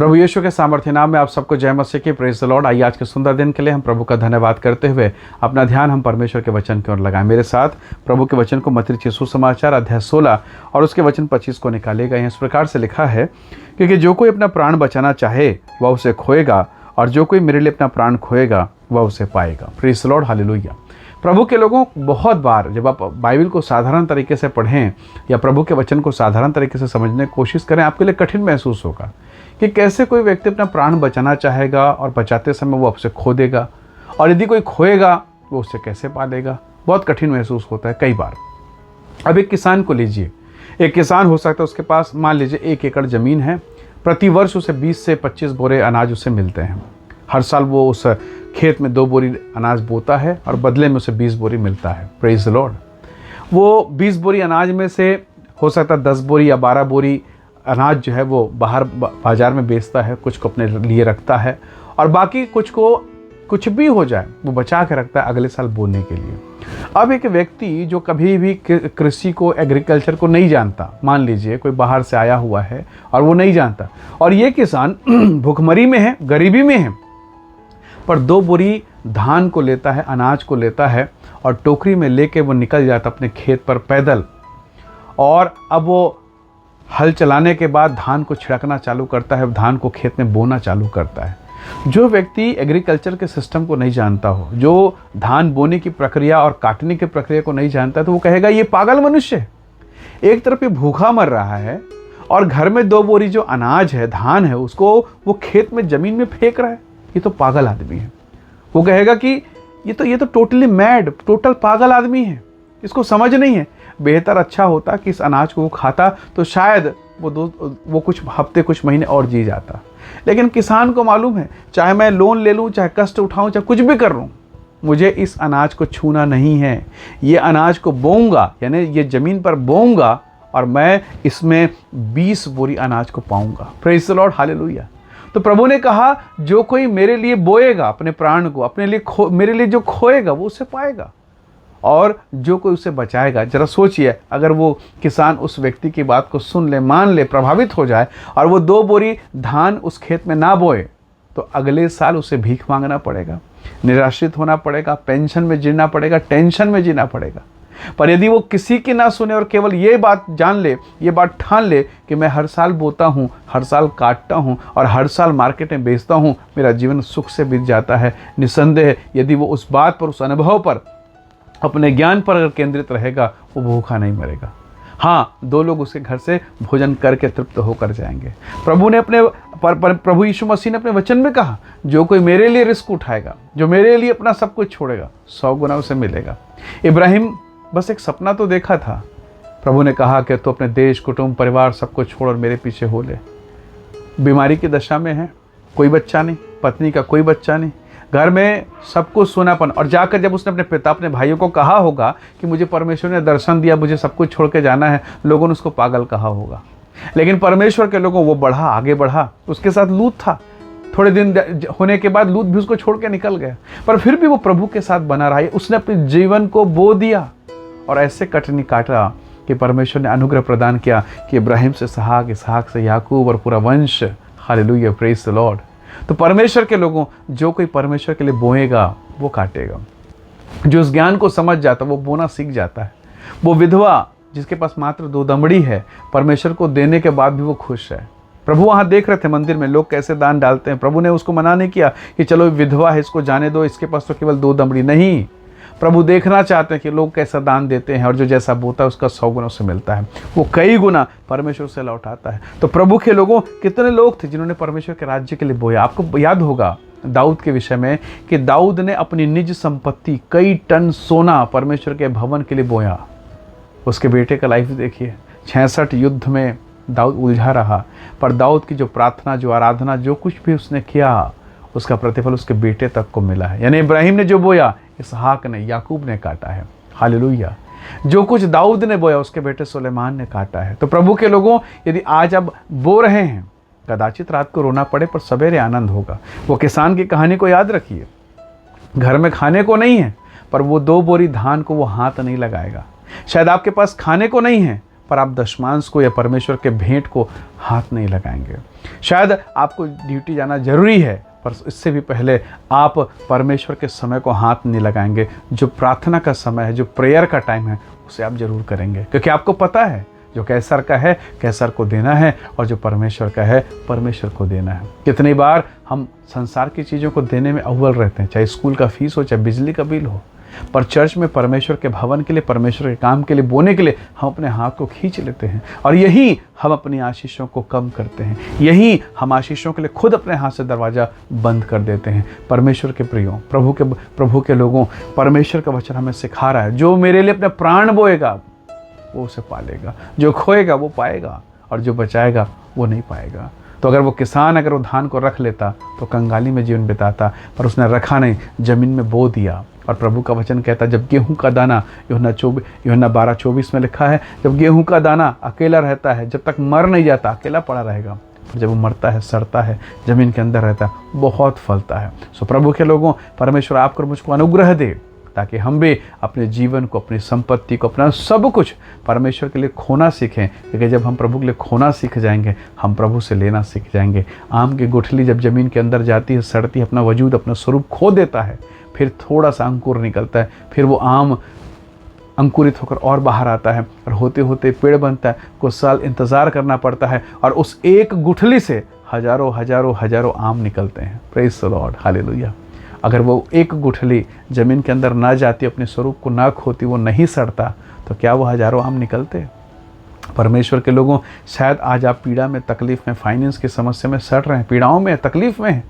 प्रभु यीशु के सामर्थ्य नाम में आप सबको जय मसीह की। Praise the Lord. आइए आज के सुंदर दिन के लिए हम प्रभु का धन्यवाद करते हुए अपना ध्यान हम परमेश्वर के वचन की ओर लगाएं। मेरे साथ प्रभु के वचन को मत्ती रचित सुसमाचार अध्याय 16 और उसके वचन 25 को निकाले गए हैं। इस प्रकार से लिखा है, क्योंकि जो कोई अपना प्राण बचाना चाहे वह उसे खोएगा, और जो कोई मेरे लिए अपना प्राण खोएगा वह उसे पाएगा। Praise the Lord, hallelujah. प्रभु के लोगों, बहुत बार जब आप बाइबल को साधारण तरीके से पढ़ें या प्रभु के वचन को साधारण तरीके से समझने की कोशिश करें, आपके लिए कठिन महसूस होगा कि कैसे कोई व्यक्ति अपना प्राण बचाना चाहेगा और बचाते समय वो आपसे खो देगा, और यदि कोई खोएगा वो उससे कैसे पालेगा। बहुत कठिन महसूस होता है कई बार। अब एक किसान को लीजिए। एक किसान हो सकता है उसके पास मान लीजिए 1 एकड़ ज़मीन है। प्रतिवर्ष उसे 20 से 25 बोरे अनाज उसे मिलते हैं। हर साल वो उस खेत में 2 बोरी अनाज बोता है और बदले में उसे 20 बोरी मिलता है। Praise the Lord. वो 20 बोरी अनाज में से हो सकता है 10 बोरी या 12 बोरी अनाज जो है वो बाहर बाज़ार में बेचता है, कुछ को अपने लिए रखता है, और बाकी कुछ को कुछ भी हो जाए वो बचा के रखता है अगले साल बोने के लिए। अब एक व्यक्ति जो कभी भी कृषि को, एग्रीकल्चर को नहीं जानता, मान लीजिए कोई बाहर से आया हुआ है और वो नहीं जानता, और ये किसान भुखमरी में है, गरीबी में है, पर 2 बोरी धान को लेता है, अनाज को लेता है और टोकरी में लेके वो निकल जाता अपने खेत पर पैदल, और अब वो हल चलाने के बाद धान को छिड़कना चालू करता है, धान को खेत में बोना चालू करता है। जो व्यक्ति एग्रीकल्चर के सिस्टम को नहीं जानता हो, जो धान बोने की प्रक्रिया और काटने की प्रक्रिया को नहीं जानता, तो वो कहेगा ये पागल मनुष्य है। एक तरफ ये भूखा मर रहा है और घर में 2 बोरी जो अनाज है, धान है, उसको वो खेत में ज़मीन में फेंक रहा है। ये तो पागल आदमी है। वो कहेगा कि ये तो टोटली मैड, टोटल पागल आदमी है, इसको समझ नहीं है। बेहतर अच्छा होता कि इस अनाज को वो खाता तो शायद वो कुछ हफ्ते, कुछ महीने और जी जाता। लेकिन किसान को मालूम है, चाहे मैं लोन ले लूँ, चाहे कष्ट उठाऊँ, चाहे कुछ भी कर लूँ, मुझे इस अनाज को छूना नहीं है। ये अनाज को बोऊंगा, यानी ये ज़मीन पर बोऊंगा, और मैं इसमें 20 बोरी अनाज को पाऊंगा। Praise the Lord, hallelujah. तो प्रभु ने कहा, जो कोई मेरे लिए बोएगा अपने प्राण को, अपने लिए मेरे लिए जो खोएगा वो उसे पाएगा, और जो कोई उसे बचाएगा। जरा सोचिए, अगर वो किसान उस व्यक्ति की बात को सुन ले, मान ले, प्रभावित हो जाए, और वो 2 बोरी धान उस खेत में ना बोए, तो अगले साल उसे भीख मांगना पड़ेगा, निराश्रित होना पड़ेगा, पेंशन में जीना पड़ेगा, टेंशन में जीना पड़ेगा। पर यदि वो किसी की ना सुने और केवल ये बात जान ले, ये बात ठान ले कि मैं हर साल बोता हूँ, हर साल काटता हूँ और हर साल मार्केट में बेचता हूँ, मेरा जीवन सुख से बीत जाता है, निसंदेह यदि वो उस बात पर, उस अनुभव पर, अपने ज्ञान पर अगर केंद्रित रहेगा, वो भूखा नहीं मरेगा। हाँ, 2 लोग उसके घर से भोजन करके तृप्त होकर जाएंगे। प्रभु यीशु मसीह ने अपने वचन में कहा, जो कोई मेरे लिए रिस्क उठाएगा, जो मेरे लिए अपना सब कुछ छोड़ेगा, 100 गुना उसे मिलेगा। इब्राहिम बस एक सपना तो देखा था। प्रभु ने कहा कि तू अपने देश, कुटुंब, परिवार सबको छोड़ और मेरे पीछे हो ले। बीमारी की दशा में है, कोई बच्चा नहीं, पत्नी का कोई बच्चा नहीं, घर में सब कुछ सोनापन, और जाकर जब उसने अपने पिता, अपने भाइयों को कहा होगा कि मुझे परमेश्वर ने दर्शन दिया, मुझे सब कुछ छोड़ के जाना है, लोगों ने उसको पागल कहा होगा। लेकिन परमेश्वर के लोगों वो बढ़ा, आगे बढ़ा। उसके साथ लूत था। थोड़े दिन होने के बाद लूत भी उसको छोड़ के निकल गया, पर फिर भी वो प्रभु के साथ बना रहा। उसने अपने जीवन को बो दिया और ऐसे कटनी काटा कि परमेश्वर ने अनुग्रह प्रदान किया कि इब्राहिम से इसहाक, इसहाक से याकूब और पूरा वंश। Hallelujah, praise the Lord. तो परमेश्वर के लोगों, जो कोई परमेश्वर के लिए बोएगा वो काटेगा। जो इस ज्ञान को समझ जाता वो बोना सीख जाता है। वो विधवा जिसके पास मात्र 2 दमड़ी है, परमेश्वर को देने के बाद भी वो खुश है। प्रभु वहाँ देख रहे थे मंदिर में लोग कैसे दान डालते हैं। प्रभु ने उसको मना नहीं किया कि चलो विधवा है, इसको जाने दो, इसके पास तो केवल 2 दमड़ी। नहीं, प्रभु देखना चाहते हैं कि लोग कैसा दान देते हैं, और जो जैसा बोता है उसका 100 गुना से मिलता है, वो कई गुना परमेश्वर से लौटाता है। तो प्रभु के लोगों, कितने लोग थे जिन्होंने परमेश्वर के राज्य के लिए बोया। आपको याद होगा दाऊद के विषय में कि दाऊद ने अपनी निज संपत्ति, कई टन सोना परमेश्वर के भवन के लिए बोया। उसके बेटे का लाइफ देखिए, 66 युद्ध में दाऊद उलझा रहा, पर दाऊद की जो प्रार्थना, जो आराधना, जो कुछ भी उसने किया, उसका प्रतिफल उसके बेटे तक को मिला है। यानी इब्राहिम ने जो बोया, इसहाक ने, याकूब ने काटा है। हालेलुया। जो कुछ दाऊद ने बोया, उसके बेटे सुलेमान ने काटा है। तो प्रभु के लोगों, यदि आज आप बो रहे हैं, कदाचित रात को रोना पड़े पर सवेरे आनंद होगा। वो किसान की कहानी को याद रखिए। घर में खाने को नहीं है, पर वो 2 बोरी धान को वो हाथ नहीं लगाएगा। शायद आपके पास खाने को नहीं है, पर आप दशमांश को या परमेश्वर के भेंट को हाथ नहीं लगाएंगे। शायद आपको ड्यूटी जाना जरूरी है, पर इससे भी पहले आप परमेश्वर के समय को हाथ नहीं लगाएंगे। जो प्रार्थना का समय है, जो प्रेयर का टाइम है, उसे आप जरूर करेंगे, क्योंकि आपको पता है जो कैसर का है कैसर को देना है, और जो परमेश्वर का है परमेश्वर को देना है। कितनी बार हम संसार की चीज़ों को देने में अव्वल रहते हैं, चाहे स्कूल का फीस हो, चाहे बिजली का बिल हो, पर चर्च में परमेश्वर के भवन के लिए, परमेश्वर के काम के लिए बोने के लिए हम अपने हाथ को खींच लेते हैं, और यही हम अपनी आशीषों को कम करते हैं। यही हम आशीषों के लिए खुद अपने हाथ से दरवाज़ा बंद कर देते हैं। परमेश्वर के प्रियो, प्रभु के लोगों, परमेश्वर का वचन हमें सिखा रहा है, जो मेरे लिए अपने प्राण बोएगा वो उसे पालेगा, जो खोएगा वो पाएगा, और जो बचाएगा वो नहीं पाएगा। तो अगर वो किसान वो धान को रख लेता तो कंगाली में जीवन बिताता, पर उसने रखा नहीं, ज़मीन में बो दिया। और प्रभु का वचन कहता है, जब गेहूं का दाना, यूहन्ना 12:24 में लिखा है, जब गेहूं का दाना अकेला रहता है, जब तक मर नहीं जाता, अकेला पड़ा रहेगा, और जब वो मरता है, सड़ता है, ज़मीन के अंदर रहता है, बहुत फलता है। सो प्रभु के लोगों, परमेश्वर आपको मुझको अनुग्रह दे, ताकि हम भी अपने जीवन को, अपनी संपत्ति को, अपना सब कुछ परमेश्वर के लिए खोना सीखें। क्योंकि जब हम प्रभु के लिए खोना सीख जाएंगे, हम प्रभु से लेना सीख जाएंगे। आम की गुठली जब ज़मीन के अंदर जाती है, सड़ती है, अपना वजूद, अपना स्वरूप खो देता है, फिर थोड़ा सा अंकुर निकलता है, फिर वो आम अंकुरित होकर और बाहर आता है, और होते होते पेड़ बनता है। कुछ साल इंतज़ार करना पड़ता है, और उस एक गुठली से हजारों हजारों हजारों आम निकलते हैं। Praise the Lord, hallelujah. अगर वो एक गुठली ज़मीन के अंदर ना जाती, अपने स्वरूप को ना खोती, वो नहीं सड़ता, तो क्या वो हजारों आम निकलते? परमेश्वर के लोगों, शायद आज आप पीड़ा में, तकलीफ़ में, फाइनेंस की समस्या में सड़ रहे हैं, पीड़ाओं में, तकलीफ़ में,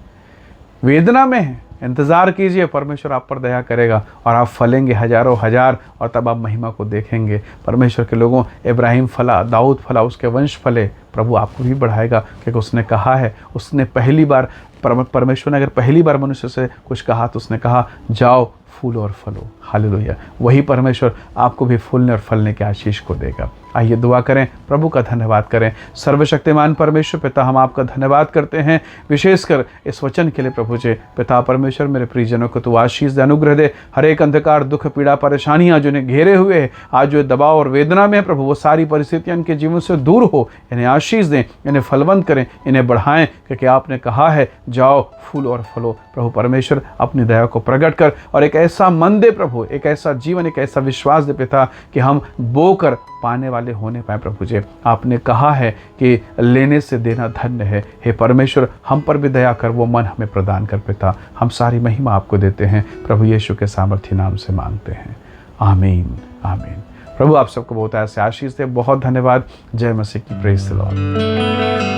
वेदना में हैं। इंतज़ार कीजिए, परमेश्वर आप पर दया करेगा, और आप फलेंगे हजारों हजार, और तब आप महिमा को देखेंगे। परमेश्वर के लोगों, इब्राहिम फला, दाऊद फला, उसके वंश फले, प्रभु आपको भी बढ़ाएगा, क्योंकि उसने कहा है, उसने पहली बार, परमेश्वर ने अगर पहली बार मनुष्य से कुछ कहा तो उसने कहा, जाओ फूलो और फलो। हालेलुया। वही परमेश्वर आपको भी फूलने और फलने की आशीष को देगा। आइए दुआ करें, प्रभु का धन्यवाद करें। सर्वशक्तिमान परमेश्वर पिता, हम आपका धन्यवाद करते हैं, विशेषकर इस वचन के लिए प्रभु जी। पिता परमेश्वर, मेरे प्रियजनों को तू आशीष दे, अनुग्रह दे। हर एक अंधकार, दुख, पीड़ा, परेशानियां जो इन्हें घेरे हुए हैं, आज जो दबाव और वेदना में है प्रभु, वो सारी परिस्थितियां इनके जीवन से दूर हो। इन्हें आशीष दें, इन्हें फलवंत करें, इन्हें बढ़ाएं, क्योंकि आपने कहा है, जाओ फूल और फलो। प्रभु परमेश्वर, अपनी दया को प्रकट कर, और एक ऐसा मन दे प्रभु, एक ऐसा जीवन, एक ऐसा विश्वास दे पिता, कि हम बोकर पाने वाले होने पाए। प्रभु जी, आपने कहा है कि लेने से देना धन्य है। हे परमेश्वर, हम पर भी दया कर, वो मन हमें प्रदान कर पिता। हम सारी महिमा आपको देते हैं, प्रभु यीशु के सामर्थी नाम से मांगते हैं, आमीन, आमीन। प्रभु आप सबको बहुत ऐसे आशीष दे। बहुत धन्यवाद। जय मसीह की। Praise the Lord.